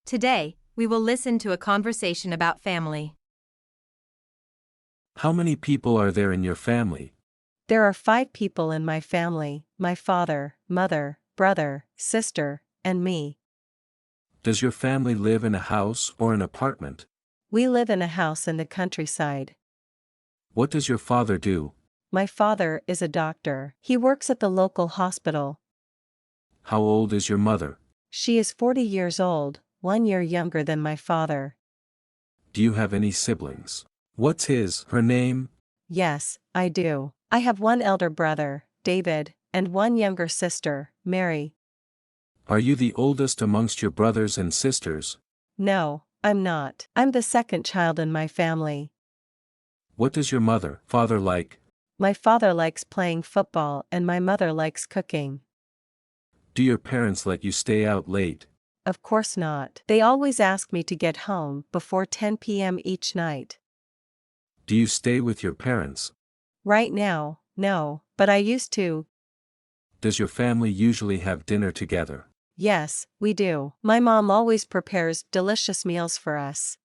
Today, we will listen to a conversation about family. How many people are there in your family? There are 5 people in my family: my father, mother, brother, sister, and me. Does your family live in a house or an apartment? We live in a house in the countryside. What does your father do? My father is a doctor. He works at the local hospital. How old is your mother? She is 40 years old, 1 year younger than my father. Do you have any siblings? What's her name? Yes, I do. I have one elder brother, David, and one younger sister, Mary. Are you the oldest amongst your brothers and sisters? No, I'm not. I'm the second child in my family. What does your father like? My father likes playing football and my mother likes cooking. Do your parents let you stay out late? Of course not. They always ask me to get home before 10 p.m. each night. Do you stay with your parents? Right now, no, but I used to. Does your family usually have dinner together? Yes, we do. My mom always prepares delicious meals for us.